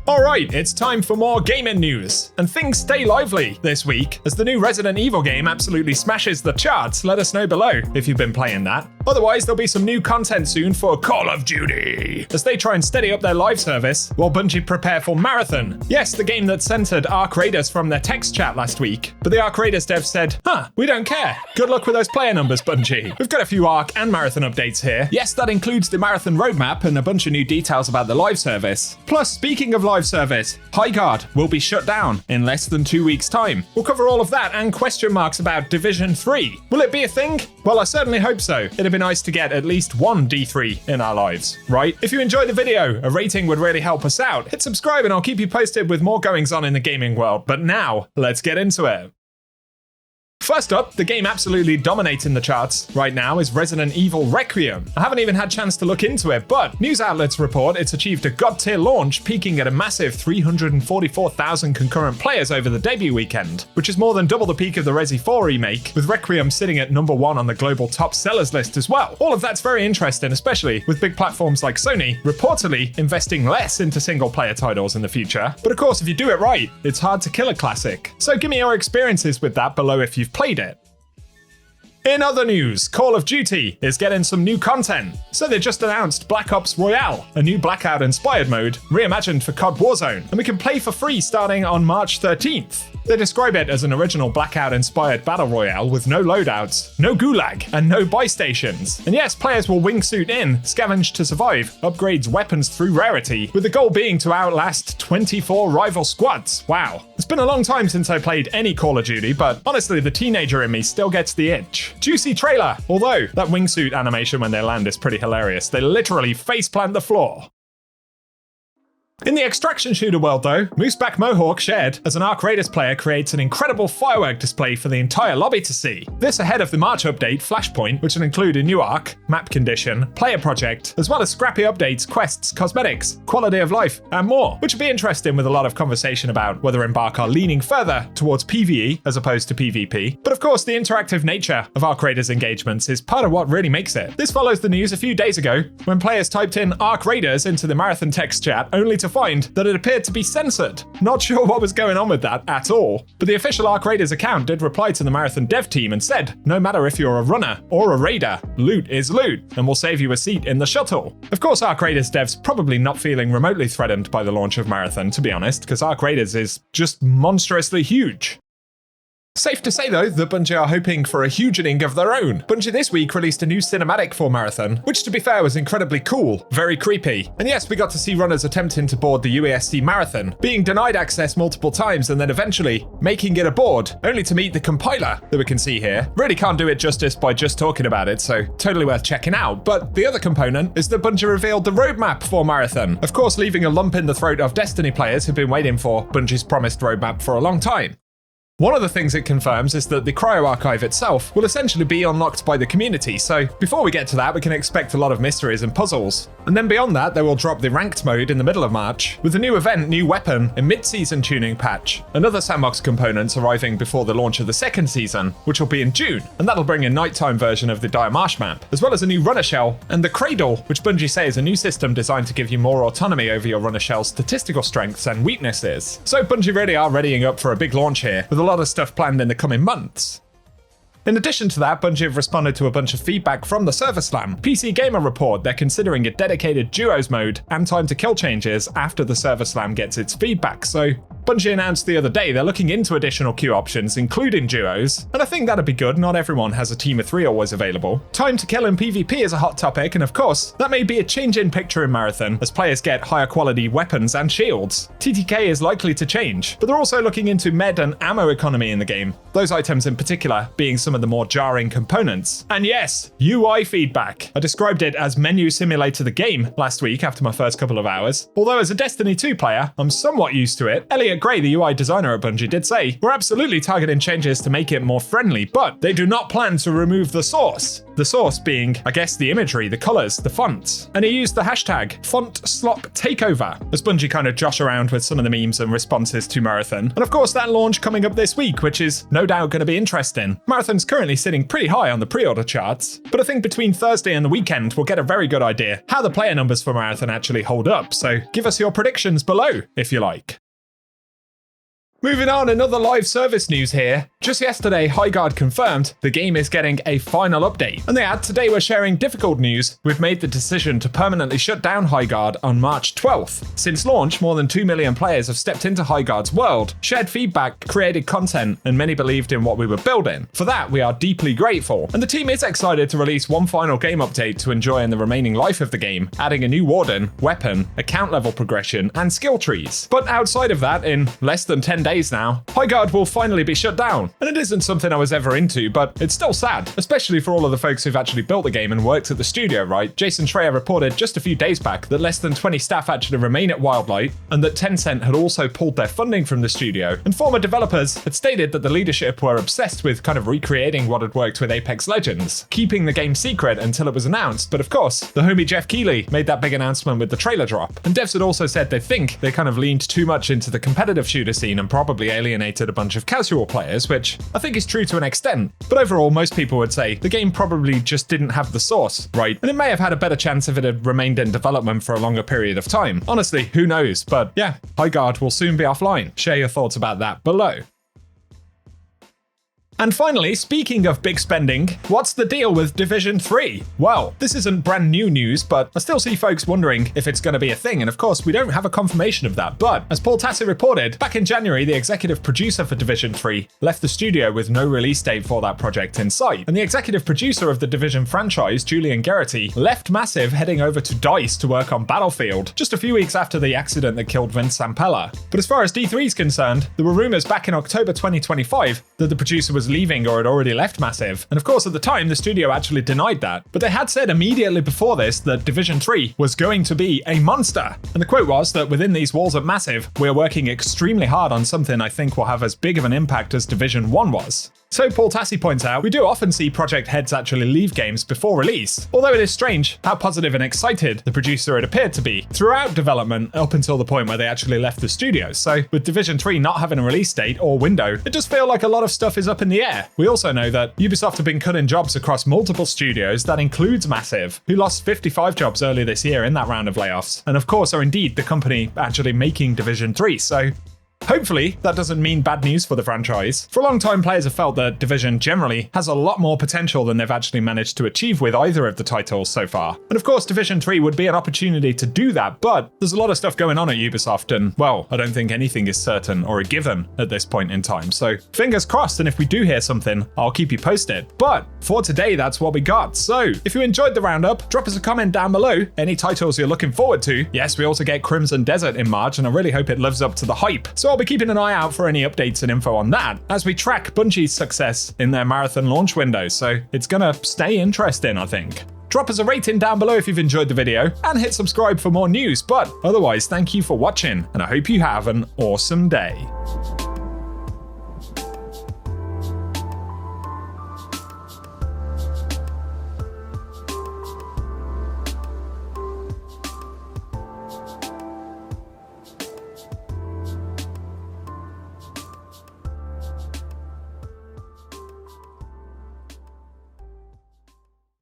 Alright, it's time for more gaming news. And things stay lively this week as the new Resident Evil game absolutely smashes the charts. Let us know below if you've been playing that. Otherwise, there'll be some new content soon for Call of Duty as they try and steady up their live service while Bungie prepare for Marathon. Yes, the game that censored Arc Raiders from their text chat last week. But the Arc Raiders devs said, we don't care. Good luck with those player numbers, Bungie. We've got a few Arc and Marathon updates here. Yes, that includes the Marathon roadmap and a bunch of new details about the live service. Plus, speaking of live service, Highguard will be shut down in less than 2 weeks' time. We'll cover all of that and question marks about Division 3. Will it be a thing? Well, I certainly hope so. It'd be nice to get at least one D3 in our lives, right? If you enjoyed the video, a rating would really help us out. Hit subscribe and I'll keep you posted with more goings on in the gaming world. But now, let's get into it. First up, the game absolutely dominating the charts right now is Resident Evil Requiem. I haven't even had a chance to look into it, but news outlets report it's achieved a god-tier launch, peaking at a massive 344,000 concurrent players over the debut weekend, which is more than double the peak of the Resi 4 remake, with Requiem sitting at #1 on the global top sellers list as well. All of that's very interesting, especially with big platforms like Sony reportedly investing less into single-player titles in the future. But of course, if you do it right, it's hard to kill a classic. So give me your experiences with that below if you've played it. In other news, Call of Duty is getting some new content. So they just announced Black Ops Royale, a new Blackout-inspired mode, reimagined for COD Warzone, and we can play for free starting on March 13th. They describe it as an original Blackout-inspired battle royale with no loadouts, no gulag, and no buy stations. And yes, players will wingsuit in, scavenge to survive, upgrades weapons through rarity, with the goal being to outlast 24 rival squads. Wow. It's been a long time since I played any Call of Duty, but honestly, the teenager in me still gets the itch. Juicy trailer, although that wingsuit animation when they land is pretty hilarious. They literally faceplant the floor. In the extraction shooter world though, Mooseback Mohawk shared as an Arc Raiders player creates an incredible firework display for the entire lobby to see. This ahead of the March update Flashpoint, which will include a new arc, map condition, player project, as well as scrappy updates, quests, cosmetics, quality of life, and more, which will be interesting with a lot of conversation about whether Embark are leaning further towards PvE as opposed to PvP. But of course, the interactive nature of Arc Raiders engagements is part of what really makes it. This follows the news a few days ago when players typed in Arc Raiders into the Marathon text chat only to find that it appeared to be censored. Not sure what was going on with that at all, but the official Arc Raiders account did reply to the Marathon dev team and said, no matter if you're a runner or a raider, loot is loot and will save you a seat in the shuttle. Of course, Arc Raiders devs probably not feeling remotely threatened by the launch of Marathon, to be honest, because Arc Raiders is just monstrously huge. Safe to say though, that Bungie are hoping for a hugening of their own. Bungie this week released a new cinematic for Marathon, which to be fair was incredibly cool, very creepy. And yes, we got to see runners attempting to board the UASC Marathon, being denied access multiple times and then eventually making it aboard, only to meet the compiler that we can see here. Really can't do it justice by just talking about it, so totally worth checking out. But the other component is that Bungie revealed the roadmap for Marathon, of course leaving a lump in the throat of Destiny players who've been waiting for Bungie's promised roadmap for a long time. One of the things it confirms is that the Cryo Archive itself will essentially be unlocked by the community, so before we get to that we can expect a lot of mysteries and puzzles. And then beyond that they will drop the ranked mode in the middle of March, with a new event, new weapon, a mid-season tuning patch, and other sandbox components arriving before the launch of the second season, which will be in June, and that'll bring a nighttime version of the Dire Marsh map, as well as a new runner shell, and the Cradle, which Bungie say is a new system designed to give you more autonomy over your runner shell's statistical strengths and weaknesses. So Bungie really are readying up for a big launch here, with a lot of stuff planned in the coming months. In addition to that, Bungie have responded to a bunch of feedback from the Server Slam. PC Gamer report they're considering a dedicated duos mode and time to kill changes after the Server Slam gets its feedback, so Bungie announced the other day they're looking into additional queue options, including duos, and I think that'd be good. Not everyone has a team of 3 always available. Time to kill in PvP is a hot topic, and of course, that may be a change in picture in Marathon as players get higher quality weapons and shields. TTK is likely to change, but they're also looking into med and ammo economy in the game, those items in particular being some of the more jarring components. And yes, UI feedback. I described it as menu simulator the game last week after my first couple of hours, although as a Destiny 2 player, I'm somewhat used to it. Elliot Elliot Gray, the UI designer at Bungie, did say, "We're absolutely targeting changes to make it more friendly, but they do not plan to remove the source." The source being, I guess, the imagery, the colors, the fonts. And he used the hashtag #FontSlopTakeover as Bungie kind of josh around with some of the memes and responses to Marathon. And of course, that launch coming up this week, which is no doubt going to be interesting. Marathon's currently sitting pretty high on the pre-order charts, but I think between Thursday and the weekend, we'll get a very good idea how the player numbers for Marathon actually hold up. So give us your predictions below, if you like. Moving on, another live service news here. Just yesterday, Highguard confirmed the game is getting a final update. And they add, "Today we're sharing difficult news. We've made the decision to permanently shut down Highguard on March 12th. Since launch, more than 2 million players have stepped into Highguard's world, shared feedback, created content, and many believed in what we were building. For that, we are deeply grateful. And the team is excited to release one final game update to enjoy in the remaining life of the game, adding a new warden, weapon, account level progression, and skill trees. But outside of that, in less than 10 days now, Highguard will finally be shut down. And it isn't something I was ever into, but it's still sad, especially for all of the folks who've actually built the game and worked at the studio, right? Jason Schreier reported just a few days back that less than 20 staff actually remain at Wildlight, and that Tencent had also pulled their funding from the studio. And former developers had stated that the leadership were obsessed with kind of recreating what had worked with Apex Legends, keeping the game secret until it was announced. But of course, the homie Jeff Keighley made that big announcement with the trailer drop. And devs had also said they think they kind of leaned too much into the competitive shooter scene and probably alienated a bunch of casual players, which I think is true to an extent. But overall, most people would say the game probably just didn't have the source, right? And it may have had a better chance if it had remained in development for a longer period of time. Honestly, who knows? But yeah, Highguard will soon be offline. Share your thoughts about that below. And finally, speaking of big spending, what's the deal with Division 3? Well, this isn't brand new news, but I still see folks wondering if it's going to be a thing, and of course, we don't have a confirmation of that. But as Paul Tassi reported, back in January, the executive producer for Division 3 left the studio with no release date for that project in sight. And the executive producer of the Division franchise, Julian Garrity, left Massive heading over to DICE to work on Battlefield, just a few weeks after the accident that killed Vince Zampella. But as far as D3 is concerned, there were rumors back in October 2025 that the producer was leaving or had already left Massive. And of course, at the time, the studio actually denied that. But they had said immediately before this that Division 3 was going to be a monster. And the quote was that within these walls at Massive, we're working extremely hard on something I think will have as big of an impact as Division 1 was. So Paul Tassi points out, we do often see project heads actually leave games before release, although it is strange how positive and excited the producer had appeared to be throughout development up until the point where they actually left the studio. So with Division 3 not having a release date or window, it does feel like a lot of stuff is up in the air. We also know that Ubisoft have been cutting jobs across multiple studios. That includes Massive, who lost 55 jobs earlier this year in that round of layoffs, and of course are indeed the company actually making Division 3. So hopefully, that doesn't mean bad news for the franchise. For a long time, players have felt that Division generally has a lot more potential than they've actually managed to achieve with either of the titles so far. And of course, Division 3 would be an opportunity to do that, but there's a lot of stuff going on at Ubisoft, and well, I don't think anything is certain or a given at this point in time. So fingers crossed, and if we do hear something, I'll keep you posted. But for today, that's what we got. So if you enjoyed the roundup, drop us a comment down below, any titles you're looking forward to. Yes, we also get Crimson Desert in March, and I really hope it lives up to the hype. So I'll be keeping an eye out for any updates and info on that as we track Bungie's success in their Marathon launch window, so it's gonna stay interesting, I think. Drop us a rating down below if you've enjoyed the video, and hit subscribe for more news, but otherwise, thank you for watching, and I hope you have an awesome day.